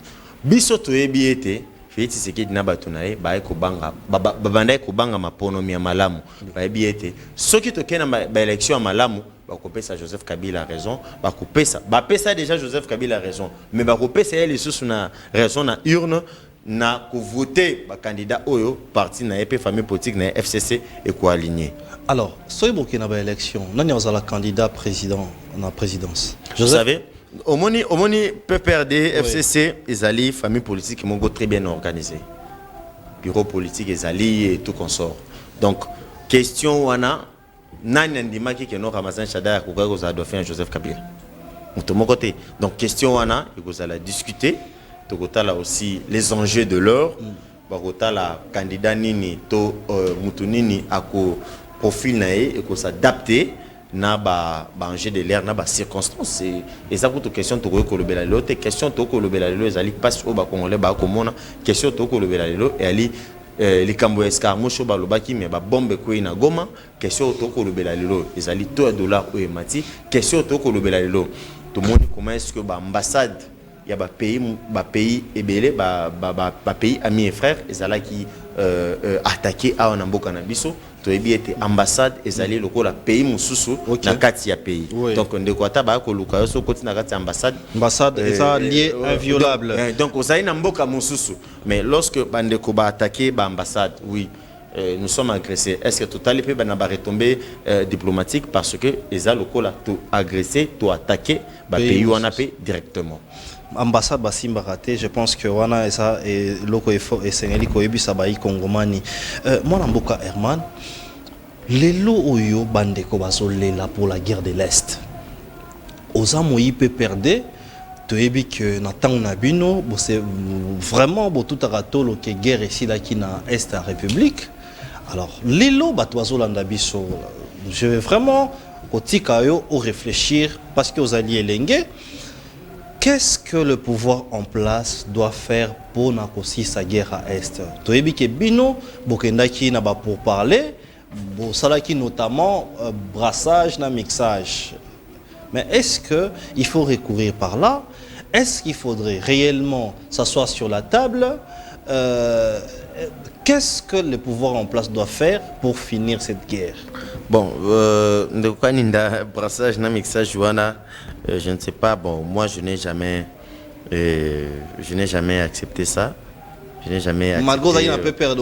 Biso toyebi ete Félix Tshisekedi na batunaye ba eko banga babanda eko banga mapono ya malamu. Ba yebi ete soki to kena ba élection ya malamu ba kopesa Joseph Kabila raison, ba pesa déjà Joseph Kabila raison, mais ba kopesa elle sous na raison na urne na ko voter ba candidat oyo parti na EP famille politique na FCC et ko aligné. Alors, soyez beaucoup dans l'élection, nous avons le candidat président dans la présidence. Vous savez, au moni PPRD, FCC, ils allaient famille politique, ils sont très bien organisés. Bureau politique, ils allaient et tout consort. Donc, question wana, nani ndima qui no Ramazan Chada ko ko za dauphin Joseph Kabila. De mon côté, donc question wana, ils allaient discuter. Tokota là aussi les enjeux de l'heure. Bakota la candidat nini to mutunini ako profil nae et qu'on s'adapter na ba enjeu de l'air na ba circonstances et ça pour question to ko le bela l'autre question to ko le bela les ali passe au ba congolais ba komona question to ko le bela et ali les cambo escarmouche ba lobaki mais ba bombe ko ina Goma question to ko le bela les ali to dollar ou mati question to ko le bela tout le monde comment est-ce que ba ambassade il y a ba pays ebele ba pays amis et frères et ça qui attaqué à Onamboka na biso to ebi été ambassade ezali lokola pays mususu na kati ya pays. Donc ndeko ata ba ko luka so koti na kati ambassade eza lié inviolable. Donc ozali na mboka mususu mais lorsque bandeko ba attaquer ba ambassade oui nous sommes agressés. Est-ce que total peut na ba retomber diplomatique parce que eza lokola to agressé to attaquer ba pays wana pe directement. Ambassade Basimba raté, je pense que wana esa et loko et Sénégal ko yebisa ba Kongomani moi Mboka Herman lelo oyo bande ko bazolela pour la guerre de l'Est oza moyi peut perdre to yebi que na tang na bino c'est vraiment bo tout aratolo que guerre ici là qui na Est la République alors lelo bato bazolanda biso je vais vraiment kotika yo au réfléchir parce que aux alliés lengue. Qu'est-ce que le pouvoir en place doit faire pour négocier sa guerre à Est? Toyebi ke bino bokendaki na ba pour parler, bo salaki notamment brassage na mixage. Mais est-ce que il faut recourir par là? Est-ce qu'il faudrait réellement s'asseoir sur la table? Qu'est-ce que le pouvoir en place doit faire pour finir cette guerre? Bon, de quoi ninda brassage na mixage wana je ne sais pas. Bon, moi je n'ai jamais accepté ça. Je n'ai jamais accepté. Malgré ça, il a un peu perdu.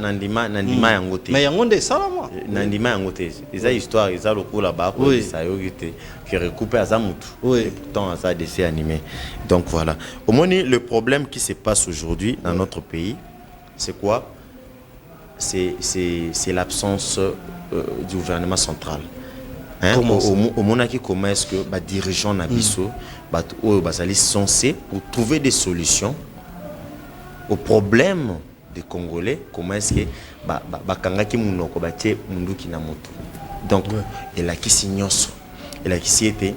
Nandima yangote. Mais yangonde ça là moi. Nandima yangote. Ils ont histoire, ils ont le coup là-bas. Oui. Ça qui recoupe à Zamutu. Oui. Pourtant ça dessin animé. Donc voilà. Au moins le problème qui se passe aujourd'hui dans notre pays, c'est quoi? C'est l'absence du gouvernement central. Hein? Au Monaki, comment est-ce que les dirigeants Nabiso sont censés pour trouver des solutions aux problèmes des Congolais? Comment est-ce que Bakangaki Munoko Batie Munduki Namoto? Donc, et la qui s'ignoce, et la qui s'y était,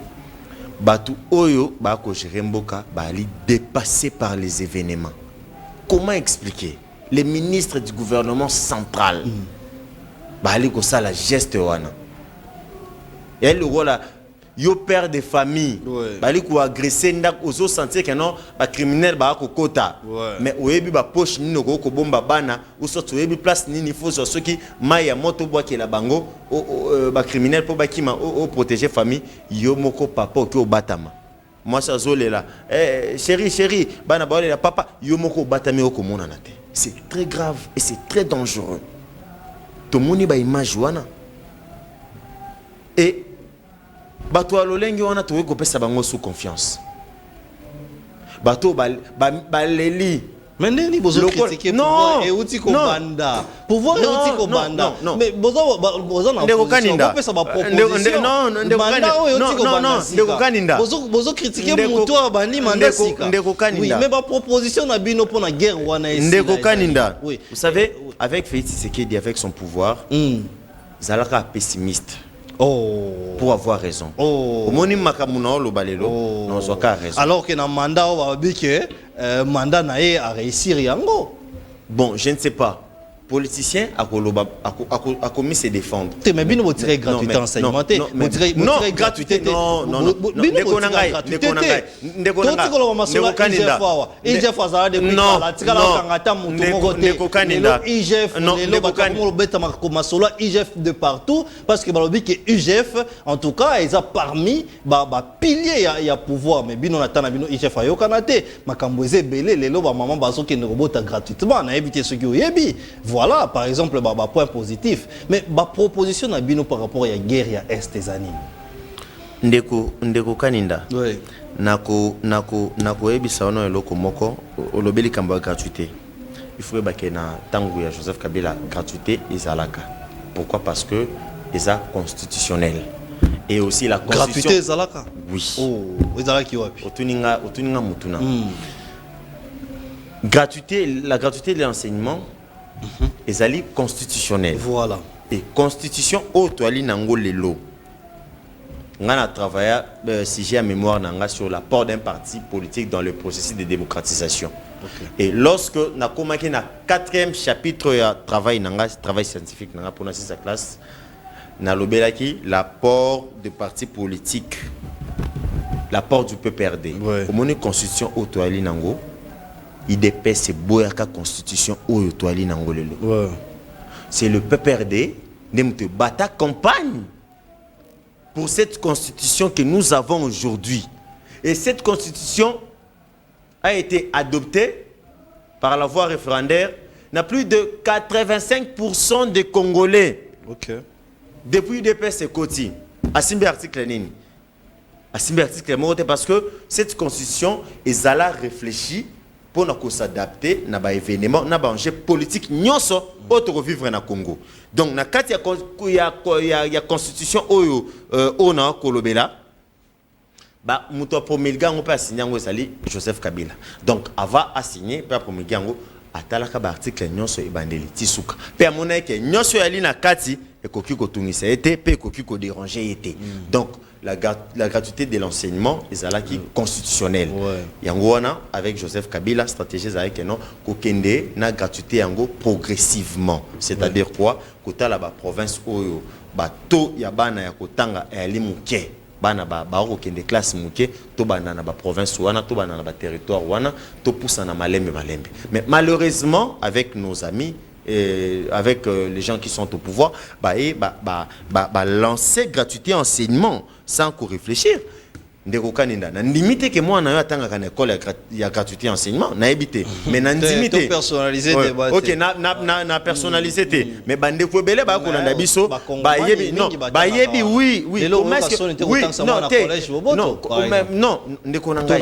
Batu Oyo Bako Jeremboka Bali dépassé par les événements. Comment expliquer? Les ministres du gouvernement central, Bali Kosa la geste wana. Et le rôle là, yo père de famille, bali ko agresser ndak ozo sentir que non ba criminel ba ko kota. Mais oyebi ba poche ni ko ko bomba bana, ou sorte oyebi place ni ni faut ceux qui maya moto bois qui la bango ba criminel pour ba ki ma protéger famille, yo moko papa ki o batama. Moi ça zolé là. Chérie, bana ba la papa, yo moko batami o ko mona na te. C'est très grave et c'est très dangereux. Tout moni ba image wana. Et bato alolengi wana towe kopesa bango sous confiance. Bato baleli mais neni bozo critiquer pouvoir et outi ko banda. Pouvoir et outi ko banda. Mais bozo na opposition kopesa ba proposition. Non, bozo critiquer muto abandi manda sika. Oui, mais ba proposition na bino pour la guerre wana ici. Ndeko Kaninda. Vous savez, avec Félix Tshisekedi avec son pouvoir, Zalaka pessimiste. pour avoir raison. Omoni makamuna olobalelo non zoka raison. Alors que na mandat on va dire que mandat naé a réussir yango. Bon, je ne sais pas. Politicien a commis se défendre. Mais bien vous tirez gratuité enseignement. Non, gratuité. Non. IGF de partout parce que balobi que IGF en tout cas ils a parmi pilier ya pouvoir mais bien on attend na bino IGF ayo kanate makambo eze belé lelo ba maman baso ke ne robota gratuitement na éviter ce qui oyebi. Voilà, par exemple, point positif. Mais ma proposition à Bino par rapport à la guerre à Est des années. Ndeko Kaninda. Oui. Nako ebisa ono eloko moko olobeli kamba gratuité. Il faut que na tangu ya Joseph Kabila gratuité ezalaka. Pourquoi? Parce que eza constitutionnel. Et aussi la constitution. Gratuité ezalaka. Oui. Oh, ezalaki wapi? Otuninga mutuna. Gratuité, la gratuité de l'enseignement. Ezali constitutionnel. Voilà. Et constitution auto-ali nango lelo. On a travaillé si j'ai à mémoire nanga sur l'apport d'un parti politique dans le processus de démocratisation. Okay. Et lorsque na komaki na 4e chapitre ya travail scientifique nanga pour sa classe na lobelaki l'apport de partis politiques, l'apport du PPRD. Comme une constitution auto-ali nango IDP c'est boyaka constitution oyo toali nangolelo. C'est le PPRD qui bata campagne pour cette constitution que nous avons aujourd'hui. Et cette constitution a été adoptée par la voie référendaire n'a plus de 85% des Congolais. Depuis IDP c'est Koti. Asimbe article nini. Asimbe article moté parce que cette constitution est à la réfléchir pour nous s'adapter à des événements, à des enjeux politiques, nous sommes vivre na Congo. Donc, il y a constitution na Kolobela, muto promulga on peut signer Joseph Kabila. Donc, avant à signer, peut promulga atalaka ba article nyonso ebandeli tisuka. Pe amona ke nyonso yali na kati ekoki ko tungisa été pe ekoki ko déranger été. Donc la gratuité de l'enseignement ezalaki constitutionnelle. Yango wana avec Joseph Kabila stratégie avec non ko kende na gratuité yango progressivement. C'est-à-dire quoi? Kota la ba province oyo ba to ya bana ya kotanga ali muke. Bana ba okende classe muke to bana na ba province wana to bana na ba territoire wana to poussa na malembe. Mais malheureusement avec nos amis avec les gens qui sont au pouvoir lancer gratuité enseignement sans qu'on réfléchir. Ndeko Kaninda na limite que moi na yo atanga kana école ya gratuité enseignement na ebité mais na limite personnalisé débat. OK na personnalisé mais bande ko belé ba ko landa biso ba yebi non ba yebi oui non ndeko na ngai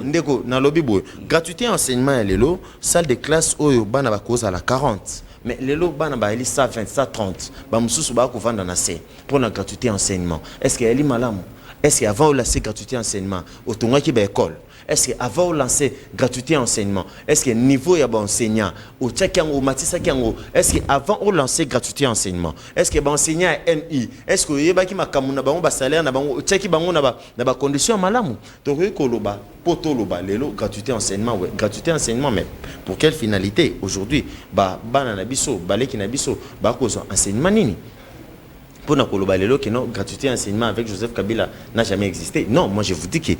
ndeko na lobby boy gratuité enseignement lelo salle de classe oyo bana ba cause à la 40 mais lelo bana ba eli 120 130 ba mususu ba ko vanda na C pour la gratuité enseignement est-ce que eli malamu? Est-ce qu'avant de lancer gratuité enseignement, au tournoi qui est école? Est-ce qu'avant de lancer gratuité enseignement, est-ce que niveau y a bon enseignant au tchakango matissa kango? Est-ce qu'avant de lancer gratuité enseignement, est-ce que bon enseignant NI? Est-ce que y a qui makamuna bango ba salaire na bango tchaki bango na ba condition malamu? Donc koloba poto loba lelo gratuité enseignement ouais gratuité enseignement mais pour quelle finalité aujourd'hui? Bana na biso baleki na biso ba cause enseignement nini? Pour que non, gratuité enseignement avec Joseph Kabila n'a jamais existé. Non, moi je vous dis que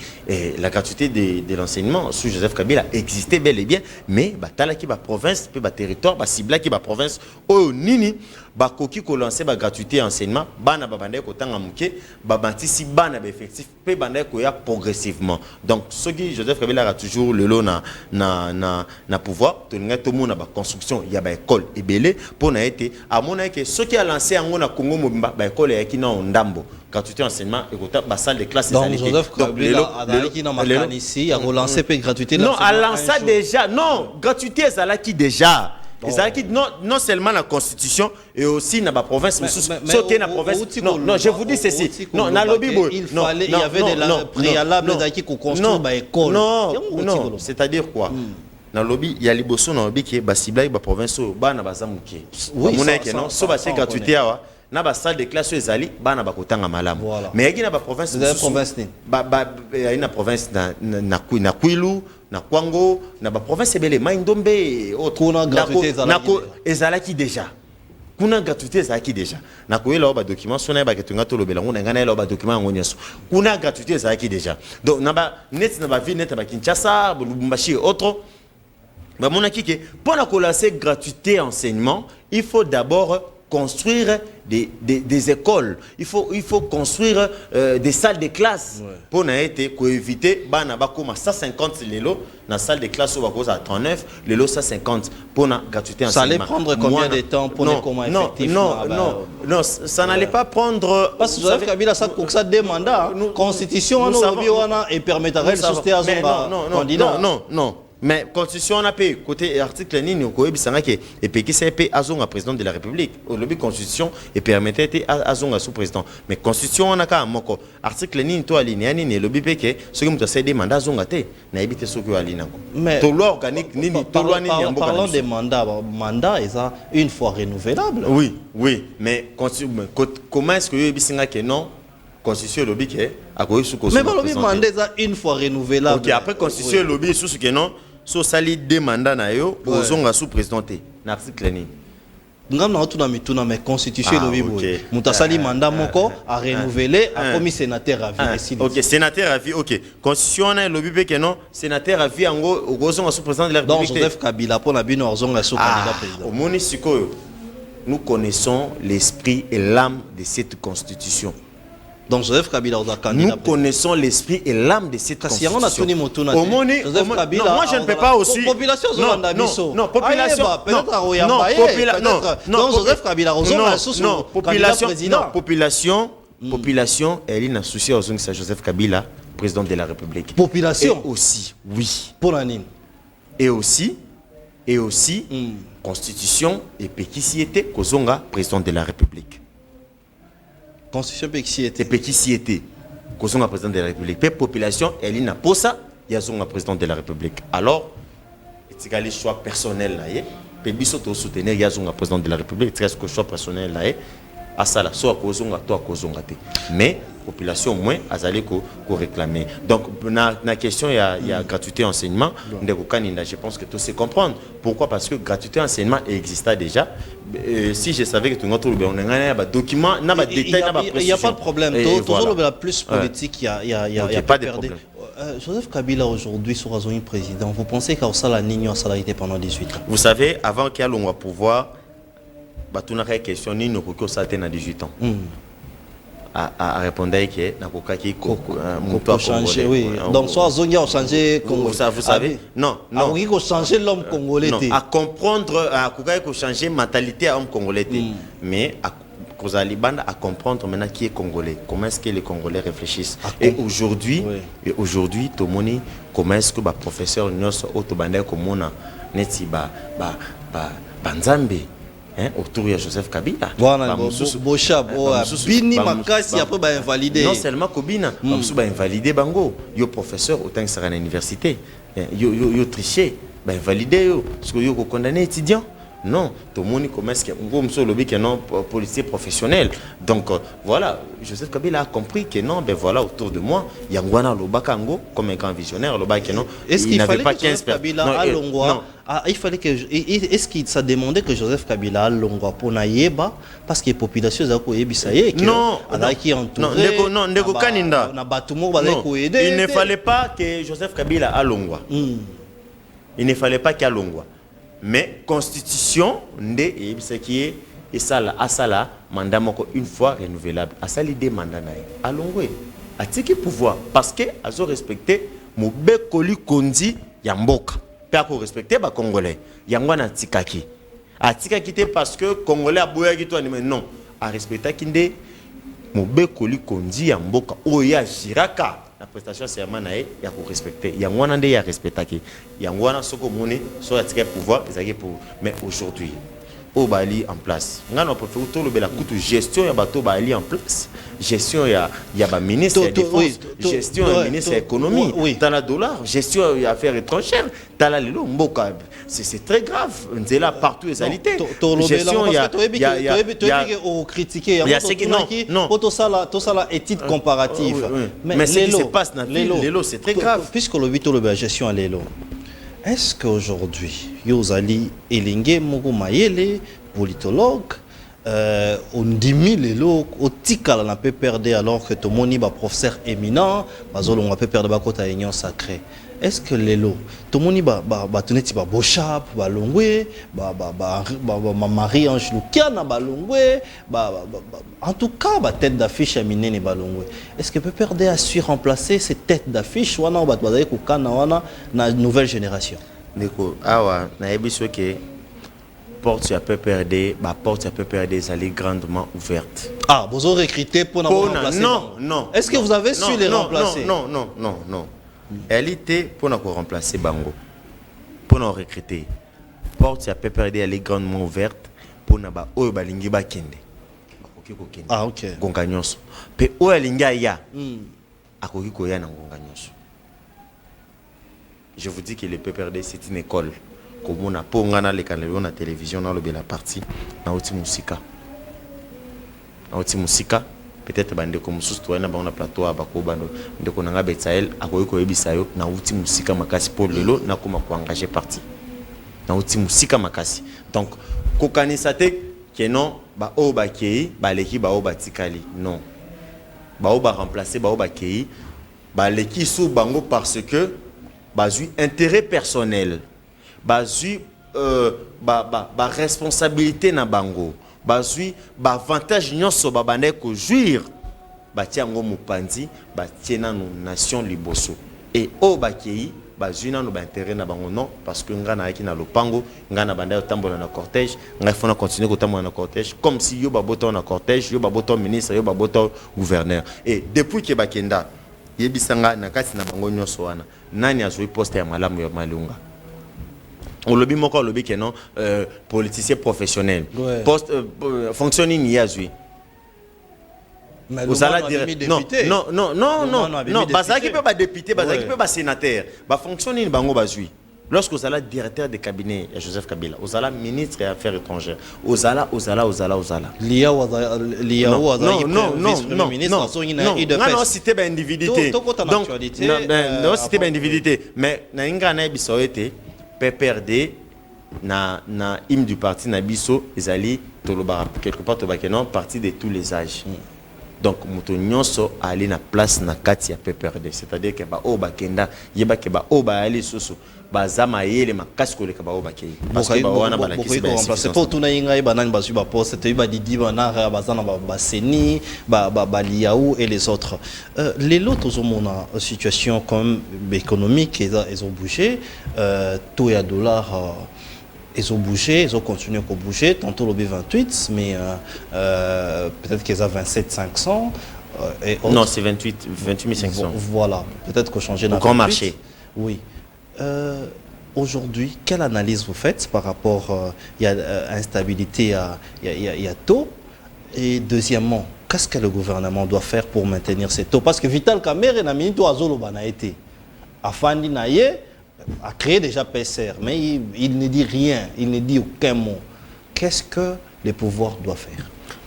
la gratuité de l'enseignement sous Joseph Kabila existait bel et bien, mais tala qui va province, puis territoire, cibla qui va province, oh nini, koki ko lancer gratuité enseignement, bana babande ko tanga muke, bantisi bana effectif, puis banda ko ya progressivement. Donc ce qui Joseph Kabila a toujours le lot na pouvoir, tout le monde a construction, il y a école et belé pour na été à mon avis que ce qui a lancé en Congo Mobimba école et qui n'ont ndambo gratuité enseignement et la salle de classe donc Joseph Kabila qui n'a pas ici a relancé peu gratuité non a lancé déjà non gratuité ça qui déjà non seulement la constitution et aussi dans la province ce qui est la province non je vous dis ceci non dans lobby il y avait des préalables qui construire ba école non c'est-à-dire quoi dans lobby il y a liboso dans lobby qui est ba ciblé ba province ba na bazamuke oui non so ba c'est gratuité na ba salle de classe ezali bana bakotanga malamu Voilà. mais yaki na ba province na province na Kwilu na Kwango na ba province ebele Maindombe autre kuna gratuité ezalaki déjà kuna gratuité ezalaki déjà na koyela ba document sona ba ketunga to lobela ngona ngana ela ba document ngonyaso kuna gratuité ezalaki déjà donc na ba net na ba ville net ba Kinshasa Lubumbashi autre ba monaki ke pour la colasser gratuité enseignement il faut d'abord construire des écoles, il faut construire des salles de classe pour éviter bana bakoma 150 lelo na salle de classe au à 39 lelo 150 pour la gratuité enseignement. Ça allait prendre combien de temps pour les comment effectif? Non, ça n'allait pas prendre parce que Joseph Kabila ça des mandats constitution en Obiwana et permettrait de soutenir à son candidat. Non. Mais constitution on a payé côté article nini ko ebisanga ke epeki CP azonga président de la République au lobby constitution et permettait azonga sous président mais constitution on a ka moko article nini to alinéa nini lobby peke ce que muta cédé mandat azonga te na ebité ce que alina ko to loi organique nini to loi nini mboka parlons des mandats ça une fois renouvelable oui mais comment est-ce que ebisanga ke non constitution lobby ke akoyi sous mais lobby mandat ça une fois renouvelable OK après constitution lobby sous ce que non so sali deux mandats na yo ozonga sous présidenté na article ni ngam na tuna mituna mais constitution lobby boy mutasali mandat moko a renouveler a commis sénateur à vie OK sénateur à vie OK constitution na lobby pe que non sénateur à vie ngo ozonga sous président de la République donc Joseph Kabila pour la bino ozonga sous candidat président au monisiko nous connaissons l'esprit et l'âme de cette constitution. Donc Joseph Kabila est candidat. Nous connaissons l'esprit et l'âme de cette constitution. Joseph Kabila, non, moi je ne peux pas aussi. Population non, population. Population, elle est associée aux Joseph Kabila, président de la République. Population. Et aussi, oui. Pour la nine. Et aussi, constitution et péquiciété, Kozonga, président de la République. Constitution péquiciété. Péquiciété, Kozonga, président de la République. Pe population, elle est pour ça, Yazonga, président de la République. Alors, c'est un choix personnel là, pe biso to soutenir Yazonga, président de la République, c'est un choix personnel là, à ça là, soit Kozonga, toi Kozonga te. Mais population moins azali ko réclamer. Donc na question il y a gratuité enseignement, je pense que tout se comprendre. Pourquoi? Parce que gratuité enseignement existait déjà. Si je savais que tout le monde a un document, il n'y a pas de problème. Toujours le plus politique, il y a pas de problème. Joseph Kabila aujourd'hui sur un président, vous pensez qu'à ça la ligne salarié pendant 18 ans? Vous savez, avant qu'il y ait le pouvoir, tout n'a question ni nous que ça à 18 ans. À répondre que n'a changer, oui. Donc soit Zonga a changé vous savez non il faut changer l'homme congolais à comprendre à changer mentalité à l'homme congolais mais à comprendre maintenant qui est congolais, comment est-ce que les Congolais réfléchissent. Et aujourd'hui tout le monde comment est-ce que professeur Nyos Otobanda comme on a neti banzambe autour de Joseph Kabila. Voilà, Bini Makasi après invalidé. Non seulement Kobina, invalidé bango. Yo professeur autant que ça à l'université. Yo triché, invalidé yo parce que yo condamné étudiant. Non, tout le monde commence que lobby que non policier professionnel. Donc voilà, Joseph Kabila a compris que non, ben voilà autour de moi, il y a Ngwana Lobakango comme un grand visionnaire, Lobaka non. Est-ce qu'il fallait que Joseph Kabila à Longwa, il fallait que est-ce qu'il s'est demandé que Joseph Kabila à Longwa pour naïeba parce que la population a ko yebisaye que non, qui entouré non, ndeko kaninda. Na batumo ba ko aider. Il ne fallait pas que Joseph Kabila à Longwa. Il ne fallait pas qu'il à Longwa. Mais constitution et ce qui est et ça là à ça là mandat une fois renouvelable à ça l'idée mandat naï allongwe à tiki pouvoir parce que azo respecter mobe koli kondi ya mboka pe ko respecter ba congolais yango na tikaki a tikaki te parce que congolais aboya ki to mais non à respecter kinde mobe koli kondi ya mboka oya jiraka la prestation serment nae ya ko respecter yango ya respecter ki yango na soko moni so ya tika pouvoir ezaki pour mais aujourd'hui au bali en place. Nga no préfère tout le bela kutu gestion ya bato bali en place. Gestion ya ba ministre de défense, gestion ya ministre de l'économie, dans la dollar, gestion ya affaires étrangères, dans la lelo mboka. C'est très grave. Nzela partout les alités. Gestion ya critiquer non tout ça la étude comparative. Mais ce qui se passe dans lelo c'est très grave. Puisque le but la gestion à lelo. Est-ce qu'aujourd'hui, Yozali Elinge Mogo Mayele, politologue, on dit lelo au tikala na peut perdre alors que tout le monde est professeur éminent, bazolo on peut perdre bakota union sacrée. Est-ce que lelo tout le monde ba teneti ba bochap ba longwe ba Marie-Ange Lukiana ba longwe en tout cas ba tête d'affiche à minene ba longwe. Est-ce que peut perdre à remplacer ces têtes d'affiche wana ba bazali ko kana wana na nouvelle génération? Ndeko awa na ebiso ke porte à PPRD, ma porte à PPRD est grandement ouverte. Ah, vous avez recruté pour nous remplacer? Non. Est-ce que vous avez su les remplacer? Non. Elle était pour nous remplacer Bango. Pour nous recruter. Porte à PPRD elle est grandement ouverte pour nous balingi bakende. Ah, ok. Gonganyos. Pe o alinga ya. Akoki koya na gonganyos. Je vous dis que le PPRD c'est une école. Comme on a pour ngana les canaux na télévision dans le la partie na outi musika peut-être bande comme sous toi na ba on plateau abako bando ndeko nanga Betsael akoyi ko yebisa yo na outi musika makasi pour lelo na koma ko engager parti na outi musika makasi donc kokanisa te que non ba o ba kei ba leki ba o ba tikali non ba o ba remplacer ba o ba kei ba leki sous bango parce que bazui intérêt personnel bazui responsabilité na bango bazui avantage nyonso babane ko jouir batia ngo mupandi batia na nation liboso et o bakei bazui na no ba intérêt na bango non parce que ngana aki na lopango ngana banda tambola na cortège ngai fona continuer ko tambola na cortège comme si yo babota na cortège yo babota ministre yo babota gouverneur et depuis que bakenda yebisanga na kati na bango nyonso wana nani azui poste ya malamu ya malunga. On lobby moko lobby que non politicien professionnel poste fonctionning yazui vous allez dire non bazaki peut ba député bazaki peut ba sénateur ba fonctionning bango bazui lorsque vous allez directeur de cabinet Joseph Kabila vous allez ministre des affaires étrangères vous allez non cité ba individualité donc non cité ba individualité mais na inga na bisoete PPRD na hymne du parti na biso ezali toloba quelque part tobakenon parti de tous les âges. Donc muto nyonso ali na place na kati ya PPRD c'est-à-dire que ba o bakenda yeba ke ba o ba ali soso bazama yele makasi ko leka ba o bakei parce que ba wana bana kisi ba c'est pour tout na inga ba nani ba su ba poste te ba didi ba na bazana ba seni ba liaou et les autres les lots aux mona situation comme économique ils ont bougé taux ya dollar ils ont bougé, ils ont continué à bouger, tantôt le B28, mais peut-être qu'ils ont 27 500. Non, c'est 28 500. Voilà, peut-être qu'on changeait dans le grand marché. Oui. Aujourd'hui, quelle analyse vous faites par rapport il y a instabilité, il y a taux? Et deuxièmement, qu'est-ce que le gouvernement doit faire pour maintenir ces taux? Parce que Vital Kamerhe n'a mis tout à Zolobana été. Afandi Naye a créé déjà PCR, mais il ne dit rien, il ne dit aucun mot. Qu'est-ce que les pouvoirs doivent faire?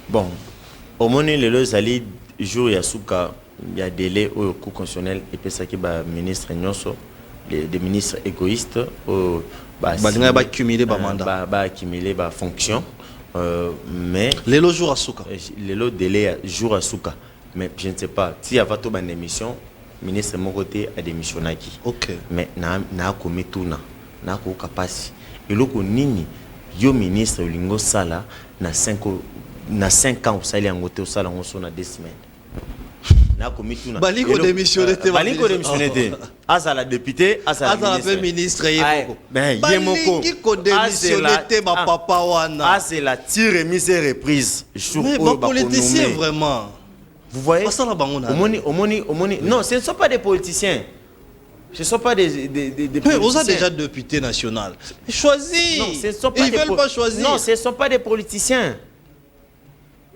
Bon, au moment où les alliés jour Yasuka, il y a des délais au cours constitutionnel et puis ça qui va ministre Nyonso, des ministres égoïstes, accumuler mandat, accumuler fonction, mais les lots jour à Souka, les lots délai jour à Souka, mais je ne sais pas si il y a pas une émission. Ministre Mokote a démissionné. Ok. Mais na commis tout na ko kapasi. Et loko nini yo ministre Lingo Sala na 5 ans au sali angote au sala on na 2 semaines. Na commis tout na. Baliko démissionné te. Baliko démissionné te. Asa la député, asa la ministre yemoko. Ben yemoko. Baliko démissionné te ba papa wana. Asa la tire mise reprise. Mais ba politicien vraiment. Vous voyez, non, ce ne sont pas des politiciens. Ce ne sont pas des Mais politiciens. vous êtes déjà député national. Choisis. Non, ce ne sont pas Ils ne veulent pas choisir. Non, ce ne sont pas des politiciens.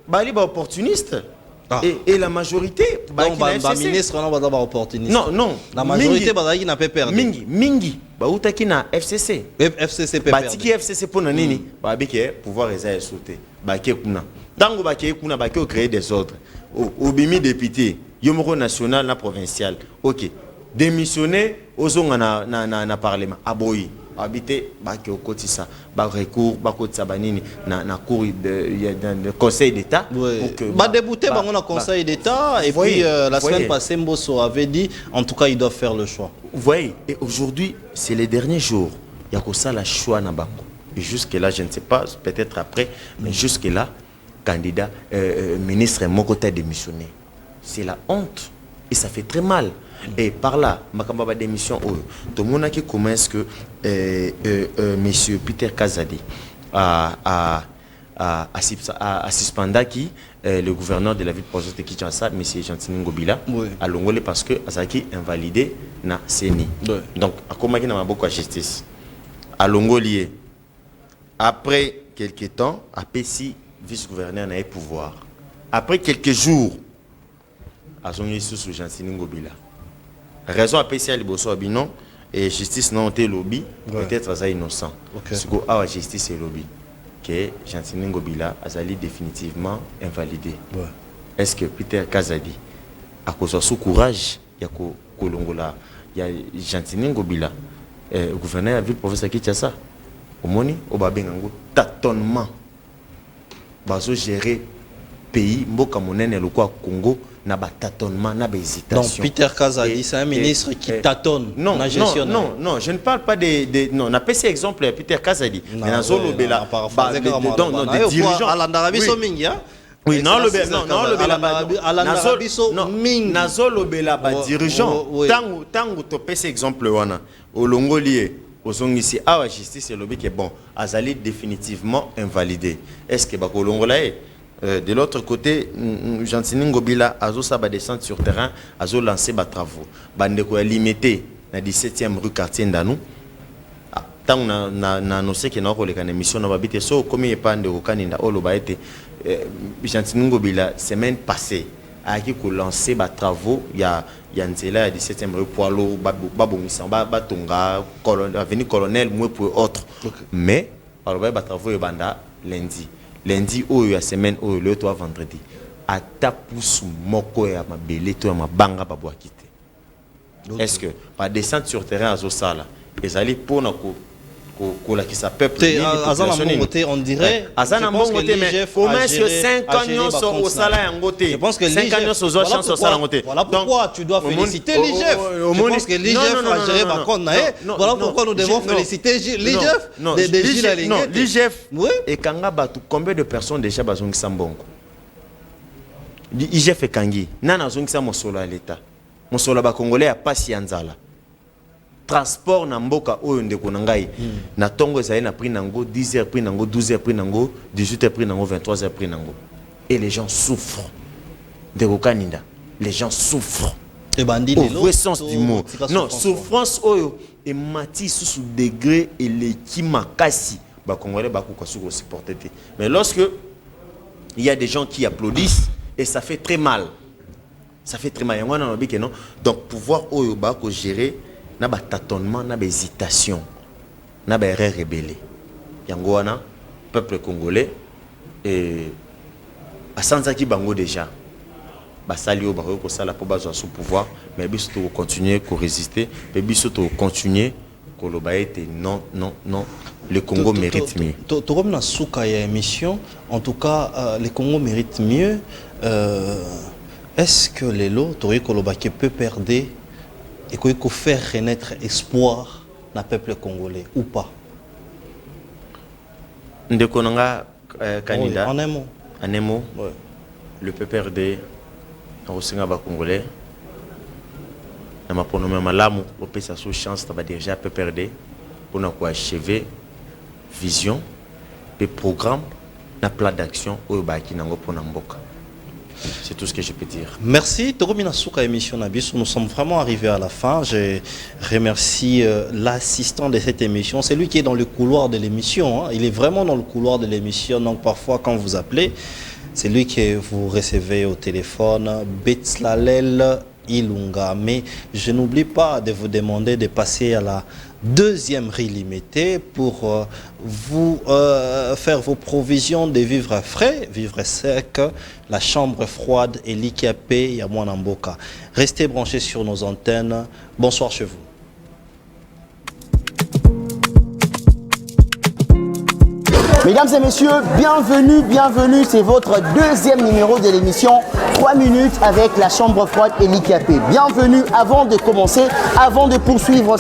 Bali ba opportuniste. Ah. Et la majorité, Donc, le ministre, on va d'abord opportuniste. non. La majorité, qui n'a pas perdu. Mingi. Ba utaki na FCC. FCC peut perdre. Batiki FCC pour nini. Ba bike pouvoir eza sauter. Ba ke kuna. Tango ba ke kuna ba ke créer des ordres. Obimi député, yomoro national na provincial. OK. Démissionner ozonga na parlement. Aboyi. Habité baki au kotisa ba recours ba kotisa banini na cour de conseil d'état ba débuter ba on a conseil d'état et puis la semaine passée Mbosso avait dit en tout cas ils doivent faire le choix. Vous voyez, et aujourd'hui c'est les derniers jours il y a que ça la choix na bango et jusque là je ne sais pas peut-être après mais jusque là candidat ministre Mokota démissionné. C'est la honte et ça fait très mal. Et par là, Makamba ba démission, tout le monde qui commence que monsieur Peter Kazadi a suspendu le gouverneur de la ville province de Kinshasa, monsieur Gentini Ngobila, à Longolé parce que Azaki invalidé na CENI. Donc, à comment il n'a pas beaucoup de justice. À Longolier, après quelques temps, à Pessi, vice-gouverneur n'a eu pouvoir. Après quelques jours, à son sous Gentini Ngobila. Raison à Pessi à Liboso Abinon et justice non été lobby, peut-être à innocent. Ce que la justice est lobby. Que Gentini Ngobila a définitivement invalidé. Est-ce que Peter Kazadi, à cause de son courage, il y a Kolongola, il y a Gentini Ngobila, gouverneur de la ville professeur Kinshasa, au Moni, au Babengango, tâtonnement. Bazo gérer pays, Mboka Monene et le Congo, n'a pas tâtonnement, n'a pas hésitation. Donc Peter Kazadi, c'est un ministre qui tâtonne. Non, je ne parle pas de non, on a passé exemple Peter Kazadi. Mais dans Zolo Bela, des dirigeants. Oui, non, le Bela, dirigeant. Tant que tu passé exemple, au Longolier, aux Ongisi, à la justice, c'est le qui est bon. Azali définitivement invalidé. Est-ce que Bako Longolaye? De l'autre côté, Gentini Ngobila a descendu sur terrain, a lancé des travaux. Bandeko a limité la 17e rue quartier Ndanou. Tant on a annoncé qu'il y a une émission, on va habiter ça, comme il n'y a pas de Rokaninda, Gentini Ngobila, semaine passée, a lancé des travaux. Il y a une 17e rue Poilo, Babongissan, Batonga, avenue Colonel, moi pour autres. Mais, il y a des travaux lundi. Lundi ou la semaine ou le toit vendredi à tapus moko ya mabele to ya mabanga babwa kité. Est-ce que par descente sur terrain à Zosala et allez pour na ko la qui s'appelle on dirait Azana Mongote mais comment est-ce que 5 ans sont au salaire en côté. Je pense que 5 ans sont aux chances au salaire en côté. Voilà pourquoi tu dois féliciter l'IGF. Je pense que l'IGF a géré par contre. Voilà pourquoi nous devons féliciter l'IGF. Non, l'IGF et Kanga Batu, combien de personnes déjà bazong Sambongo? L'IGF et Kangi, nana zong sa mosolo à l'État. Mosolo ba Congolais a pas si anzala. Transport na mboka oyo ndeko na ngai na tongo ezali na prix nango 10h prix nango 12h prix nango 18h prix nango 23h prix nango et les gens souffrent de Rokaninda, les gens souffrent et bandit au vrai sens du mot. Non, souffrance oyo et mati sous degré et les qui makasi ba congolais ba ko su supporter. Mais lorsque il y a des gens qui applaudissent et ça fait très mal. Ça fait très mal. Donc pouvoir oyo ba ko gérer na ba tâtonnement, na ba hésitation, na ba erreur rebelle. Yango wana peuple congolais et asanzaki bango déjà. Ba salio ba ko sala po bazwa sous pouvoir, mais biso to continuer ko résister, mais biso to continuer ko lobaete non. Le Congo mérite mieux. Comme na souka ya émission, en tout cas le Congo mérite mieux. Est-ce que les lots tori kolobaki peut perdre et qu'il faut faire renaître espoir dans le peuple congolais ou pas? Ndekonanga candidat. En un mot. En un mot. Le PPRD au Sénégal congolais. Na mapono malamu pour sa chance ta déjà PPRD pour nous achever vision et programme na plan d'action au baki nango pour mboka. C'est tout ce que je peux dire. Merci. Toromina Souka émission Nabiso. Nous sommes vraiment arrivés à la fin. Je remercie l'assistant de cette émission. C'est lui qui est dans le couloir de l'émission. Hein. Il est vraiment dans le couloir de l'émission. Donc parfois quand vous appelez, c'est lui que vous recevez au téléphone. Betslalel Ilunga. Mais je n'oublie pas de vous demander de passer à la deuxième riz limité pour vous faire vos provisions de vivres frais, vivres secs, la chambre froide et l'IKP Yamwanamboka. Restez branchés sur nos antennes. Bonsoir chez vous. Mesdames et messieurs, bienvenue, c'est votre deuxième numéro de l'émission 3 minutes avec la chambre froide et l'IKP. Bienvenue, avant de commencer, avant de poursuivre